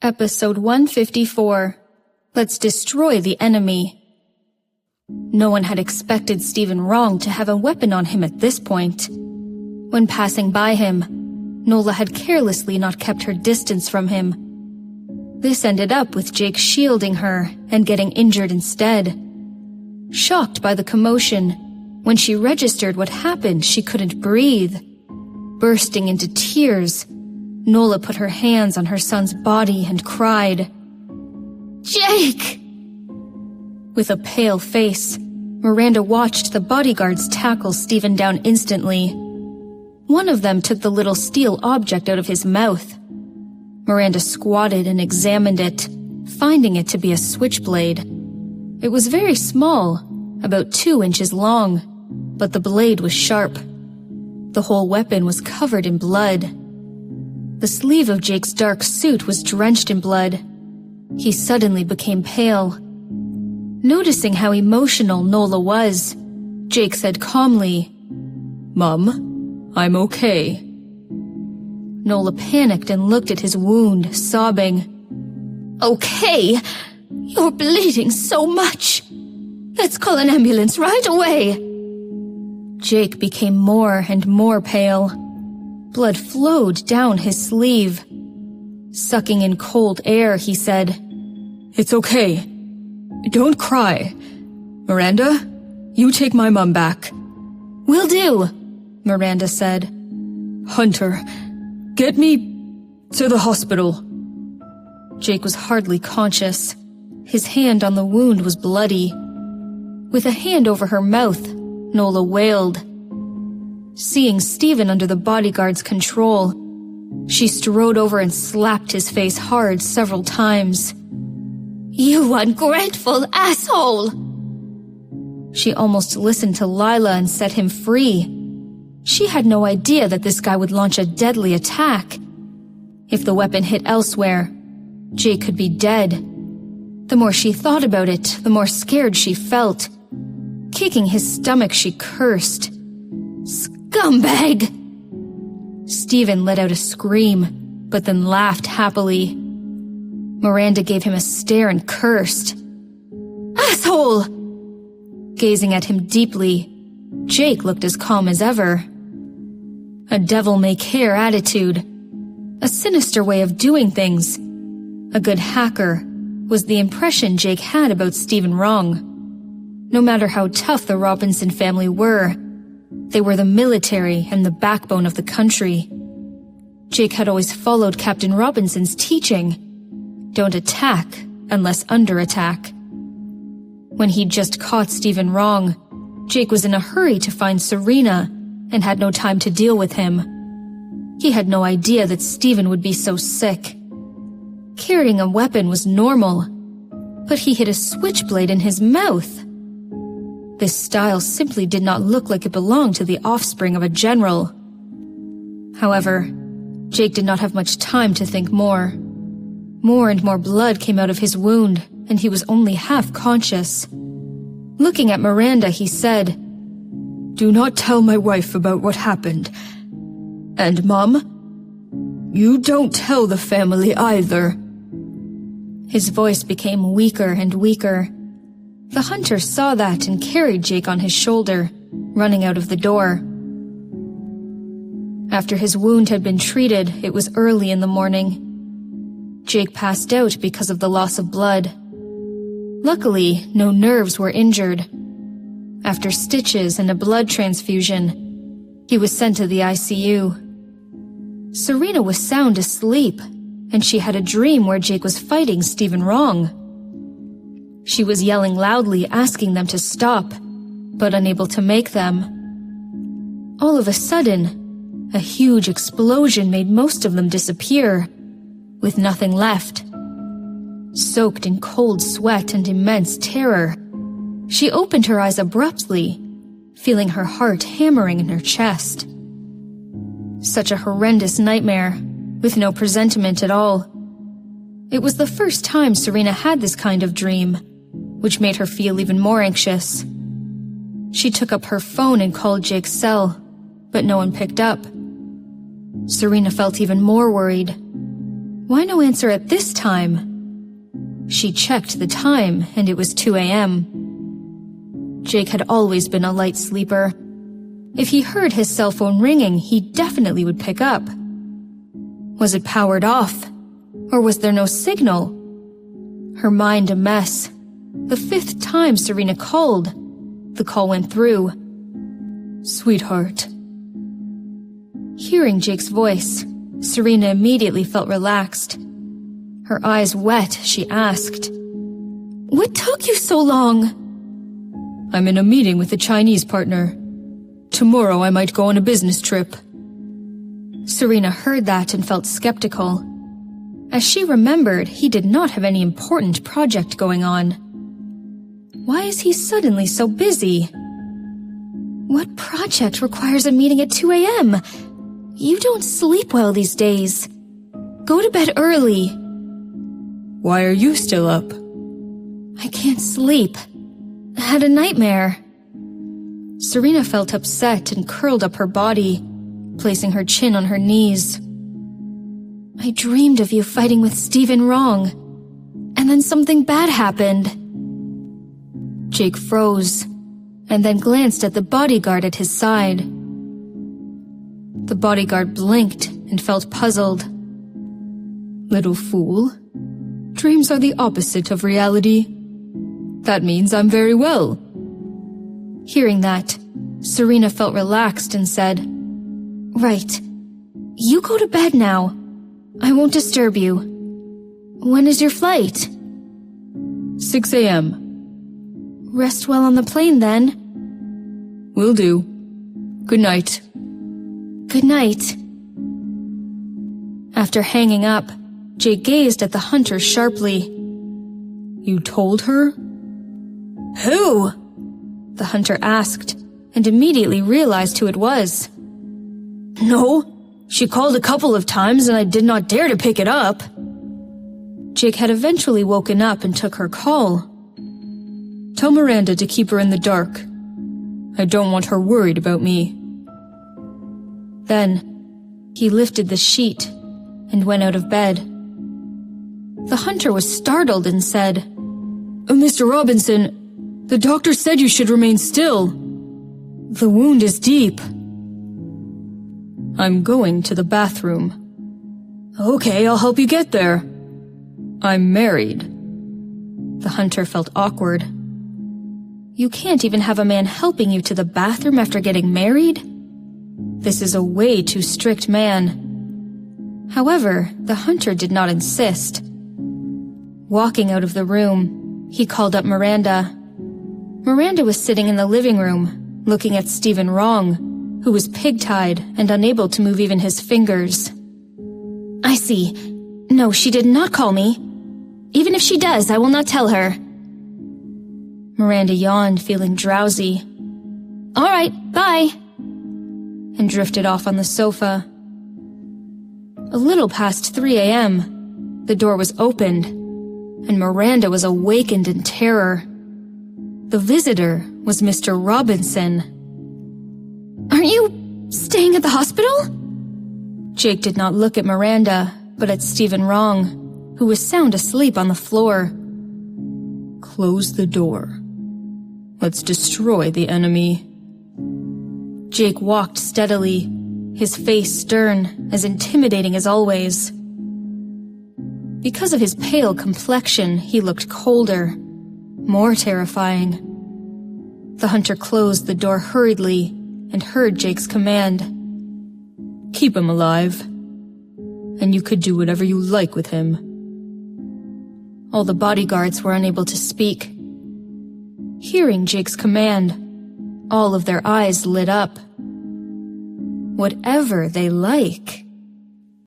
Episode 154. Let's destroy the enemy. No one had expected Stephen Wrong to have a weapon on him at this point. When passing by him, Nola had carelessly not kept her distance from him. This ended up with Jake shielding her and getting injured instead. Shocked by the commotion, when she registered what happened, she couldn't breathe. Bursting into tears, Nola put her hands on her son's body and cried, "Jake!" With a pale face, Miranda watched the bodyguards tackle Stephen down instantly. One of them took the little steel object out of his mouth. Miranda squatted and examined it, finding it to be a switchblade. It was very small, about 2 inches long, but the blade was sharp. The whole weapon was covered in blood. The sleeve of Jake's dark suit was drenched in blood. He suddenly became pale. Noticing how emotional Nola was, Jake said calmly, "Mum, I'm okay." Nola panicked and looked at his wound, sobbing, "Okay? You're bleeding so much. Let's call an ambulance right away." Jake became more and more pale. Blood flowed down his sleeve. Sucking in cold air, he said, "It's okay. Don't cry. Miranda, you take my mom back." "Will do," Miranda said. "Hunter, get me to the hospital." Jake was hardly conscious. His hand on the wound was bloody. With a hand over her mouth, Nola wailed. Seeing Stephen under the bodyguard's control, she strode over and slapped his face hard several times. "You ungrateful asshole!" She almost listened to Lila and set him free. She had no idea that this guy would launch a deadly attack. If the weapon hit elsewhere, Jake could be dead. The more she thought about it, the more scared she felt. Kicking his stomach, she cursed. "Scumbag!" Stephen let out a scream, but then laughed happily. Miranda gave him a stare and cursed. "Asshole!" Gazing at him deeply, Jake looked as calm as ever. A devil-may-care attitude. A sinister way of doing things. A good hacker was the impression Jake had about Stephen Wrong. No matter how tough the Robinson family were, they were the military and the backbone of the country. Jake had always followed Captain Robinson's teaching. Don't attack unless under attack. When he'd just caught Stephen Wrong, Jake was in a hurry to find Serena and had no time to deal with him. He had no idea that Stephen would be so sick. Carrying a weapon was normal, but he hid a switchblade in his mouth. This style simply did not look like it belonged to the offspring of a general. However, Jake did not have much time to think more. More and more blood came out of his wound, and he was only half conscious. Looking at Miranda, he said, "Do not tell my wife about what happened. And Mom, you don't tell the family either." His voice became weaker and weaker. The hunter saw that and carried Jake on his shoulder, running out of the door. After his wound had been treated, it was early in the morning. Jake passed out because of the loss of blood. Luckily, no nerves were injured. After stitches and a blood transfusion, he was sent to the ICU. Serena was sound asleep, and she had a dream where Jake was fighting Stephen Wrong. She was yelling loudly, asking them to stop, but unable to make them. All of a sudden, a huge explosion made most of them disappear, with nothing left. Soaked in cold sweat and immense terror, she opened her eyes abruptly, feeling her heart hammering in her chest. Such a horrendous nightmare, with no presentiment at all. It was the first time Serena had this kind of dream, which made her feel even more anxious. She took up her phone and called Jake's cell, but no one picked up. Serena felt even more worried. Why no answer at this time? She checked the time, and it was 2 a.m. Jake had always been a light sleeper. If he heard his cell phone ringing, he definitely would pick up. Was it powered off? Or was there no signal? Her mind a mess. The 5th time Serena called. The call went through. "Sweetheart." Hearing Jake's voice, Serena immediately felt relaxed. Her eyes wet, she asked, "What took you so long?" "I'm in a meeting with a Chinese partner. Tomorrow I might go on a business trip." Serena heard that and felt skeptical. As she remembered, he did not have any important project going on. Why is he suddenly so busy? What project requires a meeting at 2 a.m.? You don't sleep well these days. Go to bed early. Why are you still up? I can't sleep. I had a nightmare. Serena felt upset and curled up her body, placing her chin on her knees. I dreamed of you fighting with Stephen wrong, and then something bad happened. Jake froze, and then glanced at the bodyguard at his side. The bodyguard blinked and felt puzzled. Little fool. Dreams are the opposite of reality. That means I'm very well. Hearing that, Serena felt relaxed and said, Right. You go to bed now. I won't disturb you. When is your flight? 6 a.m. Rest well on the plane then. Will do. Good night. Good night. After hanging up, Jake gazed at the hunter sharply. You told her? Who? The hunter asked, and immediately realized who it was. No, she called a couple of times and I did not dare to pick it up. Jake had eventually woken up and took her call. Tell Miranda to keep her in the dark. I don't want her worried about me. Then, he lifted the sheet and went out of bed. The hunter was startled and said, Mr. Robinson, the doctor said you should remain still. The wound is deep. I'm going to the bathroom. Okay, I'll help you get there. I'm married. The hunter felt awkward. You can't even have a man helping you to the bathroom after getting married? This is a way too strict man. However, the hunter did not insist. Walking out of the room, he called up Miranda. Miranda was sitting in the living room, looking at Stephen Wrong, who was pig-tied and unable to move even his fingers. I see. No, she did not call me. Even if she does, I will not tell her. Miranda yawned, feeling drowsy. All right, bye. And drifted off on the sofa. A little past 3 a.m., the door was opened, and Miranda was awakened in terror. The visitor was Mr. Robinson. Aren't you staying at the hospital? Jake did not look at Miranda, but at Stephen Wrong, who was sound asleep on the floor. Close the door. Let's destroy the enemy. Jake walked steadily, his face stern, as intimidating as always. Because of his pale complexion, he looked colder, more terrifying. The hunter closed the door hurriedly and heard Jake's command. Keep him alive, and you could do whatever you like with him. All the bodyguards were unable to speak. Hearing Jake's command, all of their eyes lit up. Whatever they like.